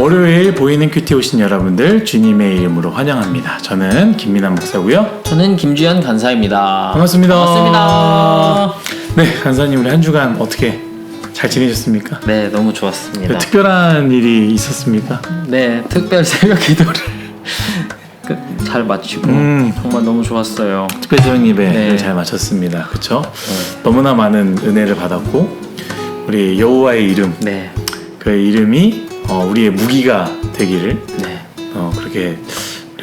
월요일 보이는 큐티 오신 여러분들 주님의 이름으로 환영합니다. 저는 김민환 목사고요. 저는 김주현 간사입니다. 반갑습니다. 반갑습니다. 네, 간사님 우리 한 주간 어떻게 잘 지내셨습니까? 네, 너무 좋았습니다. 특별한 일이 있었습니까? 네, 특별 새벽 기도를 잘 마치고 정말 너무 좋았어요. 특별 새벽 예배를 네. 잘 마쳤습니다. 그렇죠? 너무나 많은 은혜를 받았고 우리 여호와의 이름, 네, 그의 이름이 우리의 무기가 되기를 네, 그렇게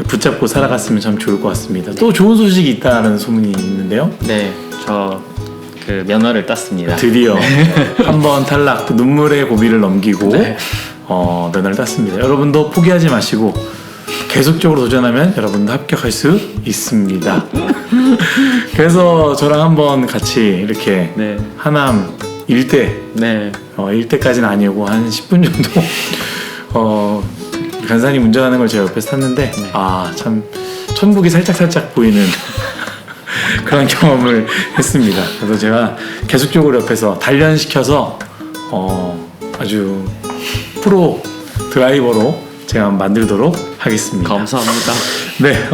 붙잡고 살아갔으면 참 좋을 것 같습니다. 또 좋은 소식이 있다는 소문이 있는데요. 네, 저 그 면허를 땄습니다. 드디어 한번 탈락, 또 눈물의 고비를 넘기고 네. 면허를 땄습니다. 여러분도 포기하지 마시고 계속적으로 도전하면 여러분도 합격할 수 있습니다. 그래서 저랑 한번 같이 이렇게 네, 하남 일대 네, 일대까지는 아니고 한 10분 정도 간사님 운전하는 걸 제가 옆에서 탔는데 참 천국이 살짝 보이는 그런 경험을 했습니다. 그래서 제가 계속적으로 옆에서 단련시켜서 아주 프로 드라이버로 제가 만들도록 하겠습니다. 감사합니다. 네,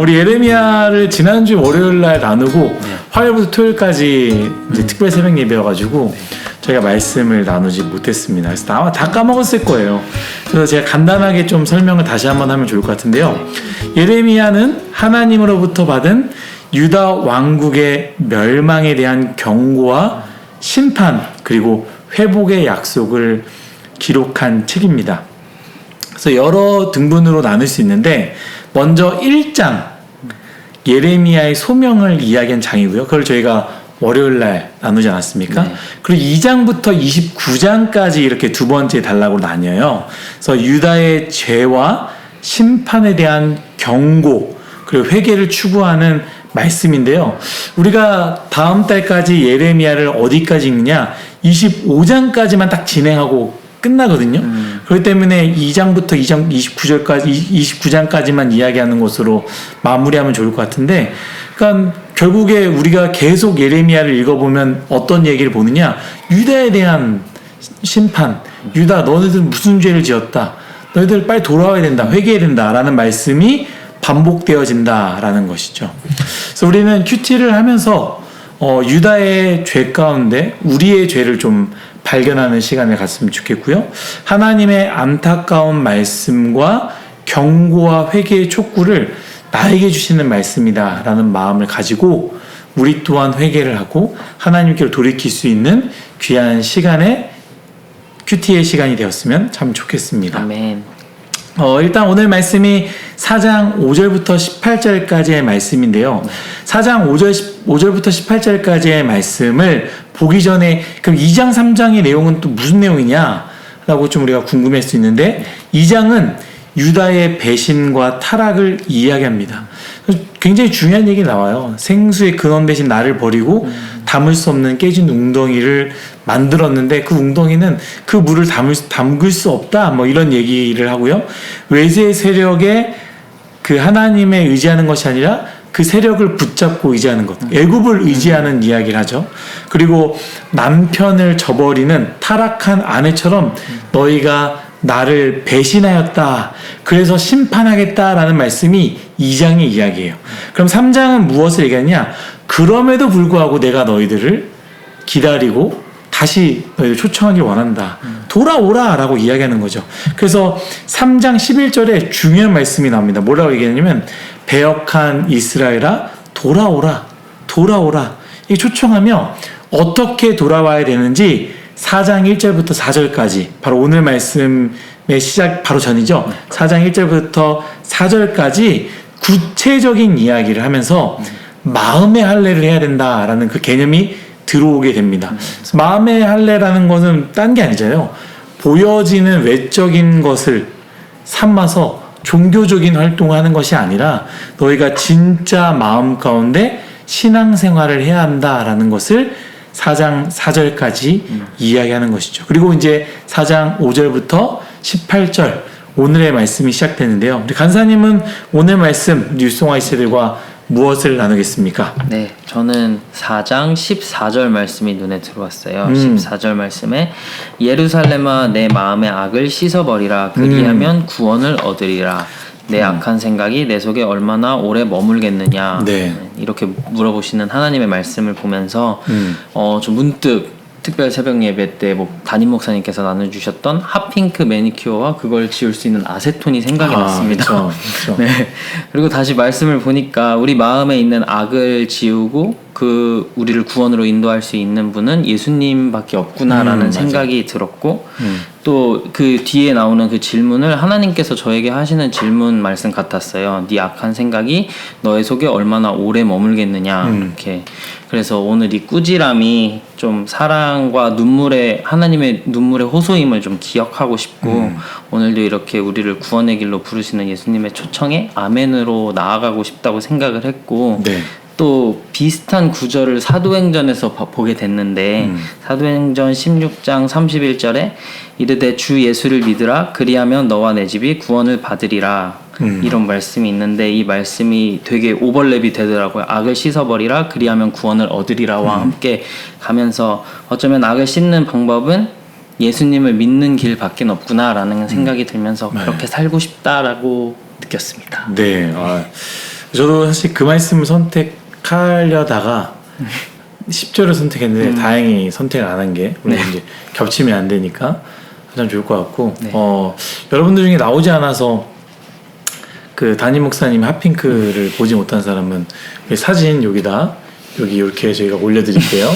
우리 예레미야를 지난주 월요일 날 나누고 화요일부터 토요일까지 이제 특별 새벽 예배여가지고 저희가 말씀을 나누지 못했습니다. 그래서 아마 다 까먹었을 거예요. 그래서 제가 간단하게 좀 설명을 다시 한번 하면 좋을 것 같은데요. 예레미야는 하나님으로부터 받은 유다 왕국의 멸망에 대한 경고와 심판 그리고 회복의 약속을 기록한 책입니다. 그래서 여러 등분으로 나눌 수 있는데 먼저 1장 예레미야의 소명을 이야기한 장이고요. 그걸 저희가 월요일 날 나누지 않았습니까? 네. 그리고 2장부터 29장까지 이렇게 두 번째 단락으로 나뉘어요. 그래서 유다의 죄와 심판에 대한 경고 그리고 회개를 추구하는 말씀인데요. 우리가 다음 달까지 예레미야를 어디까지 읽느냐? 25장까지만 딱 진행하고 끝나거든요. 그렇기 때문에 2장부터 2장 29장까지만 이야기하는 것으로 마무리하면 좋을 것 같은데, 그러니까 결국에 우리가 계속 예레미야를 읽어보면 어떤 얘기를 보느냐? 유다에 대한 심판, 유다 너희들 무슨 죄를 지었다, 너희들 빨리 돌아와야 된다, 회개해야 된다라는 말씀이 반복되어진다라는 것이죠. 그래서 우리는 큐티를 하면서 유다의 죄 가운데 우리의 죄를 좀 발견하는 시간을 갖으면 좋겠고요. 하나님의 안타까운 말씀과 경고와 회개의 촉구를 나에게 주시는 말씀이다라는 마음을 가지고 우리 또한 회개를 하고 하나님께로 돌이킬 수 있는 귀한 시간에 큐티의 시간이 되었으면 참 좋겠습니다. 아멘. 일단 오늘 말씀이 4장 5절부터 18절까지의 말씀인데요. 4장 5절부터 18절까지의 말씀을 보기 전에 그럼 2장 3장의 내용은 또 무슨 내용이냐 라고 좀 우리가 궁금할 수 있는데 2장은 유다의 배신과 타락을 이야기합니다. 굉장히 중요한 얘기 나와요. 생수의 근원 대신 나를 버리고 담을 수 없는 깨진 웅덩이를 만들었는데 그 웅덩이는 그 물을 담글 수 없다. 뭐 이런 얘기를 하고요. 외세 세력에 그 하나님에 의지하는 것이 아니라 그 세력을 붙잡고 의지하는 것. 애굽을 의지하는 이야기를 하죠. 그리고 남편을 저버리는 타락한 아내처럼 너희가 나를 배신하였다. 그래서 심판하겠다라는 말씀이 2장의 이야기예요. 그럼 3장은 무엇을 얘기하냐? 그럼에도 불구하고 내가 너희들을 기다리고 다시 너희를 초청하길 원한다. 돌아오라 라고 이야기하는 거죠. 그래서 3장 11절에 중요한 말씀이 나옵니다. 뭐라고 얘기하냐면 배역한 이스라엘아 돌아오라. 돌아오라. 이 초청하며 어떻게 돌아와야 되는지 4장 1절부터 4절까지 바로 오늘 말씀의 시작 바로 전이죠. 4장 1절부터 4절까지 구체적인 이야기를 하면서 마음의 할례를 해야 된다라는 그 개념이 들어오게 됩니다. 그래서 마음의 할례라는 것은 딴 게 아니잖아요. 보여지는 외적인 것을 삼아서 종교적인 활동을 하는 것이 아니라 너희가 진짜 마음 가운데 신앙생활을 해야 한다라는 것을 4장 4절까지 이야기하는 것이죠. 그리고 이제 4장 5절부터 18절 오늘의 말씀이 시작되는데요. 우리 간사님은 오늘 말씀 뉴송화 이세들과 무엇을 나누겠습니까? 네, 저는 4장 14절 말씀이 눈에 들어왔어요. 14절 말씀에 예루살렘아 내 마음의 악을 씻어버리라 그리하면 구원을 얻으리라. 내 악한 생각이 내 속에 얼마나 오래 머물겠느냐. 네. 이렇게 물어보시는 하나님의 말씀을 보면서 좀 문득 특별 새벽 예배 때 담임 목사님께서 나눠주셨던 핫핑크 매니큐어와 그걸 지울 수 있는 아세톤이 생각이 났습니다. 그쵸. 네. 그리고 다시 말씀을 보니까 우리 마음에 있는 악을 지우고 우리를 구원으로 인도할 수 있는 분은 예수님밖에 없구나라는 생각이 들었고 또 그 뒤에 나오는 그 질문을 하나님께서 저에게 하시는 질문 말씀 같았어요. 네 악한 생각이 너의 속에 얼마나 오래 머물겠느냐. 이렇게. 그래서 오늘 이 꾸지람이 좀 사랑과 하나님의 눈물의 호소임을 좀 기억하고 싶고 오늘도 이렇게 우리를 구원의 길로 부르시는 예수님의 초청에 아멘으로 나아가고 싶다고 생각을 했고 네. 또 비슷한 구절을 사도행전에서 보게 됐는데 사도행전 16장 31절에 이르되 주 예수를 믿으라 그리하면 너와 내 집이 구원을 받으리라 이런 말씀이 있는데 이 말씀이 되게 오버랩이 되더라고요. 악을 씻어버리라 그리하면 구원을 얻으리라와 함께 가면서 어쩌면 악을 씻는 방법은 예수님을 믿는 길밖에 없구나라는 생각이 들면서 그렇게 살고 싶다라고 느꼈습니다. 네. 저도 사실 그 말씀을 선택하려다가 10절을 선택했는데 다행히 선택을 안 한 게 물론 이제 겹치면 안 되니까 가장 좋을 것 같고 여러분들 중에 나오지 않아서 그 담임 목사님 핫핑크를 보지 못한 사람은 사진 여기 이렇게 저희가 올려드릴게요.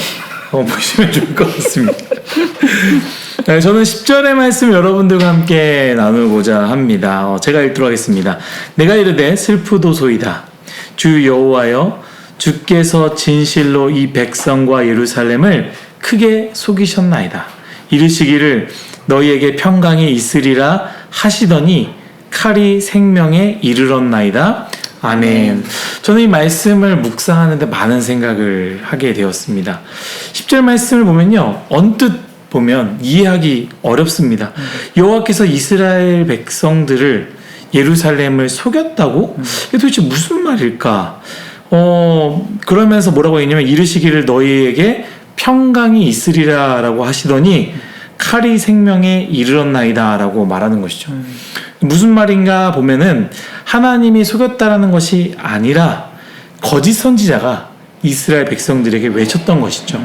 한번 보시면 좋을 것 같습니다. 네, 저는 10절의 말씀 여러분들과 함께 나누고자 합니다. 제가 읽도록 하겠습니다. 내가 이르되 슬프도소이다. 주 여호와여 주께서 진실로 이 백성과 예루살렘을 크게 속이셨나이다. 이르시기를 너희에게 평강이 있으리라 하시더니 칼이 생명에 이르렀나이다. 아멘. 저는 이 말씀을 묵상하는데 많은 생각을 하게 되었습니다. 10절 말씀을 보면요. 언뜻 보면 이해하기 어렵습니다. 여호와께서 이스라엘 백성들을 예루살렘을 속였다고? 이게 도대체 무슨 말일까? 그러면서 뭐라고 했냐면 이르시기를 너희에게 평강이 있으리라 라고 하시더니 칼이 생명에 이르렀나이다 라고 말하는 것이죠. 무슨 말인가 보면은 하나님이 속였다라는 것이 아니라 거짓 선지자가 이스라엘 백성들에게 외쳤던 것이죠.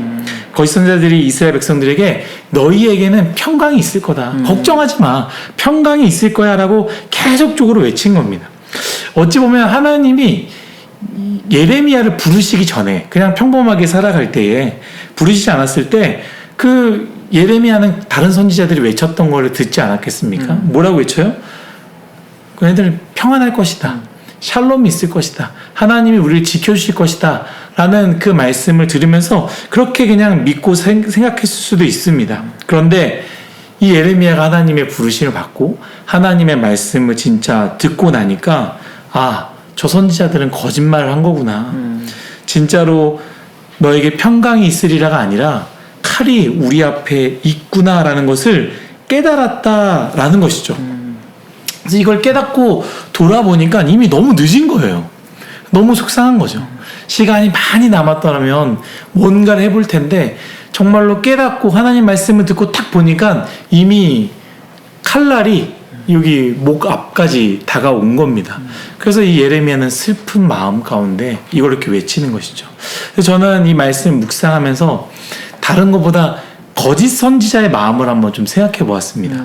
거짓 선지자들이 이스라엘 백성들에게 너희에게는 평강이 있을 거다. 걱정하지 마. 평강이 있을 거야 라고 계속적으로 외친 겁니다. 어찌 보면 하나님이 예레미야를 부르시기 전에 그냥 평범하게 살아갈 때에 부르시지 않았을 때 그 예레미야는 다른 선지자들이 외쳤던 걸 듣지 않았겠습니까? 뭐라고 외쳐요? 그네들은 평안할 것이다. 샬롬이 있을 것이다. 하나님이 우리를 지켜주실 것이다. 라는 그 말씀을 들으면서 그렇게 그냥 믿고 생각했을 수도 있습니다. 그런데 이 예레미야가 하나님의 부르심을 받고 하나님의 말씀을 진짜 듣고 나니까 저 선지자들은 거짓말을 한 거구나. 진짜로 너에게 평강이 있으리라가 아니라 칼이 우리 앞에 있구나라는 것을 깨달았다라는 것이죠. 그래서 이걸 깨닫고 돌아보니까 이미 너무 늦은 거예요. 너무 속상한 거죠. 시간이 많이 남았더라면 뭔가를 해볼 텐데 정말로 깨닫고 하나님 말씀을 듣고 딱 보니까 이미 칼날이 여기 목 앞까지 다가온 겁니다. 그래서 이 예레미야는 슬픈 마음 가운데 이걸 이렇게 외치는 것이죠. 그래서 저는 이 말씀을 묵상하면서 다른 것보다 거짓 선지자의 마음을 한번 좀 생각해 보았습니다.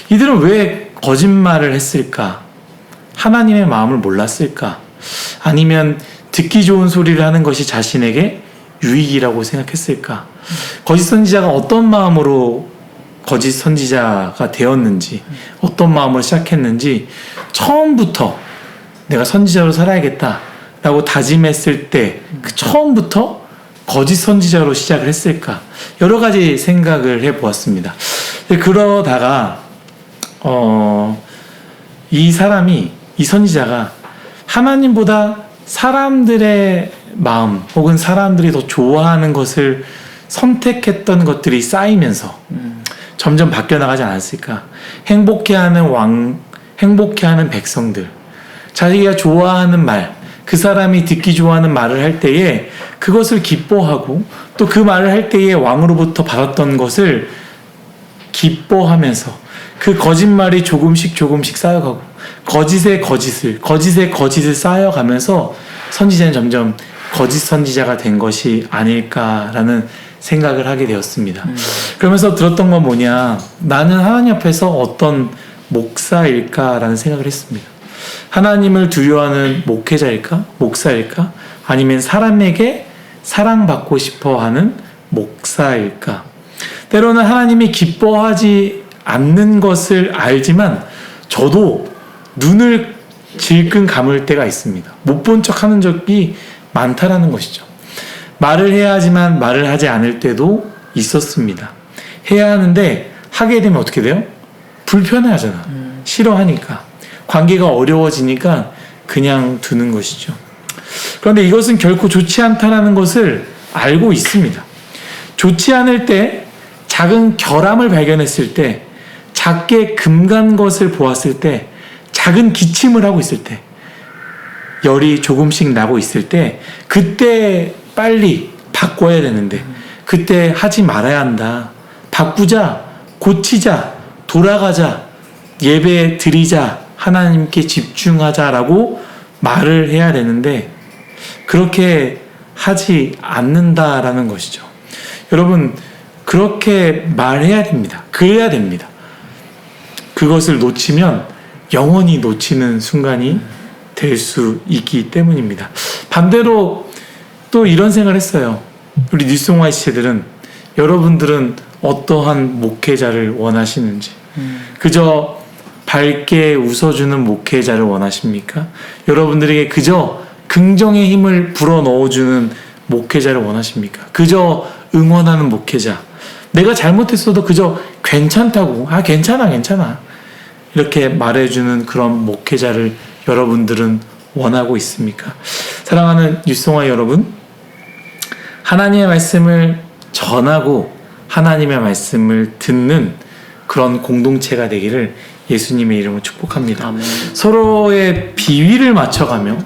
이들은 왜 거짓말을 했을까? 하나님의 마음을 몰랐을까? 아니면 듣기 좋은 소리를 하는 것이 자신에게 유익이라고 생각했을까? 거짓 선지자가 어떤 마음으로 거짓 선지자가 되었는지, 어떤 마음으로 시작했는지 처음부터 내가 선지자로 살아야겠다라고 다짐했을 때 그 처음부터 거짓 선지자로 시작을 했을까? 여러 가지 생각을 해보았습니다. 그러다가 이 선지자가 하나님보다 사람들의 마음 혹은 사람들이 더 좋아하는 것을 선택했던 것들이 쌓이면서 점점 바뀌어 나가지 않았을까? 행복해하는 백성들, 자기가 좋아하는 말, 그 사람이 듣기 좋아하는 말을 할 때에 그것을 기뻐하고 또 그 말을 할 때에 왕으로부터 받았던 것을 기뻐하면서 그 거짓말이 조금씩 쌓여가고 거짓의 거짓을 쌓여가면서 선지자는 점점 거짓 선지자가 된 것이 아닐까라는 생각을 하게 되었습니다. 그러면서 들었던 건 뭐냐, 나는 하나님 앞에서 어떤 목사일까라는 생각을 했습니다. 하나님을 두려워하는 목사일까? 아니면 사람에게 사랑받고 싶어하는 목사일까? 때로는 하나님이 기뻐하지 않는 것을 알지만 저도 눈을 질끈 감을 때가 있습니다. 못 본 척 하는 적이 많다라는 것이죠. 말을 해야 하지만 말을 하지 않을 때도 있었습니다. 해야 하는데 하게 되면 어떻게 돼요? 불편해하잖아. 싫어하니까. 관계가 어려워지니까 그냥 두는 것이죠. 그런데 이것은 결코 좋지 않다는 것을 알고 있습니다. 좋지 않을 때, 작은 결함을 발견했을 때, 작게 금간 것을 보았을 때, 작은 기침을 하고 있을 때, 열이 조금씩 나고 있을 때, 그때 빨리 바꿔야 되는데, 그때 하지 말아야 한다. 바꾸자, 고치자, 돌아가자, 예배 드리자, 하나님께 집중하자라고 말을 해야 되는데, 그렇게 하지 않는다라는 것이죠. 여러분, 그렇게 말해야 됩니다. 그래야 됩니다. 그것을 놓치면 영원히 놓치는 순간이 될 수 있기 때문입니다. 반대로 또 이런 생각을 했어요. 우리 뉴스공화의 지체들은, 여러분들은 어떠한 목회자를 원하시는지, 그저 밝게 웃어주는 목회자를 원하십니까? 여러분들에게 그저 긍정의 힘을 불어넣어주는 목회자를 원하십니까? 그저 응원하는 목회자, 내가 잘못했어도 그저 괜찮다고, 괜찮아 이렇게 말해주는 그런 목회자를 여러분들은 원하고 있습니까? 사랑하는 뉴스공화 여러분, 하나님의 말씀을 전하고 하나님의 말씀을 듣는 그런 공동체가 되기를 예수님의 이름으로 축복합니다. 아멘. 서로의 비위를 맞춰가며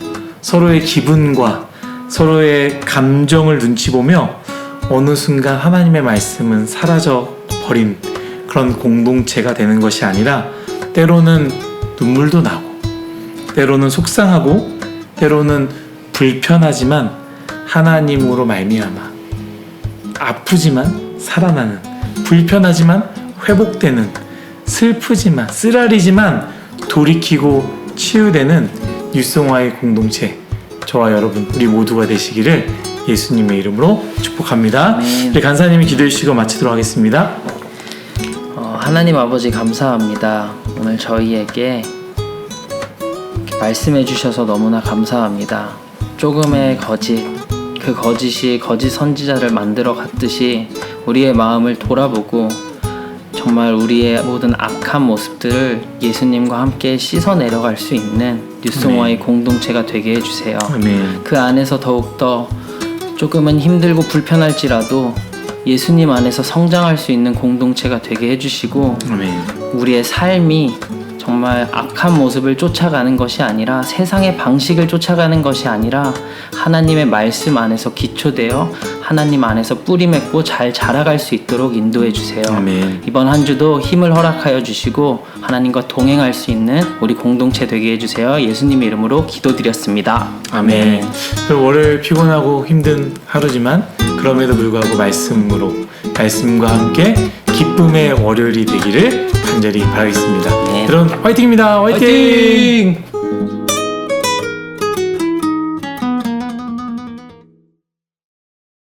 서로의 기분과 서로의 감정을 눈치 보며 어느 순간 하나님의 말씀은 사라져 버린 그런 공동체가 되는 것이 아니라, 때로는 눈물도 나고 때로는 속상하고 때로는 불편하지만 하나님으로 말미암아 아프지만 살아나는, 불편하지만 회복되는, 슬프지만 쓰라리지만 돌이키고 치유되는 뉴스공화의 공동체, 저와 여러분 우리 모두가 되시기를 예수님의 이름으로 축복합니다. 우리 간사님이 기도해 주시고 마치도록 하겠습니다. 하나님 아버지 감사합니다. 오늘 저희에게 이렇게 말씀해 주셔서 너무나 감사합니다. 조금의 거짓, 그 거짓이 거짓 선지자를 만들어 갔듯이 우리의 마음을 돌아보고 정말 우리의 모든 악한 모습들을 예수님과 함께 씻어 내려갈 수 있는 뉴스공화의 공동체가 되게 해주세요. 아멘. 그 안에서 더욱더 조금은 힘들고 불편할지라도 예수님 안에서 성장할 수 있는 공동체가 되게 해주시고, 아멘. 우리의 삶이 정말 악한 모습을 쫓아가는 것이 아니라, 세상의 방식을 쫓아가는 것이 아니라 하나님의 말씀 안에서 기초되어 하나님 안에서 뿌리 맺고 잘 자라갈 수 있도록 인도해 주세요. 아멘. 이번 한 주도 힘을 허락하여 주시고 하나님과 동행할 수 있는 우리 공동체 되게 해주세요. 예수님의 이름으로 기도드렸습니다. 아멘. 월요일 피곤하고 힘든 하루지만 그럼에도 불구하고 말씀과 함께 기쁨의 월요일이 되기를 간절히 바라겠습니다. 네. 여러분 화이팅입니다. 화이팅!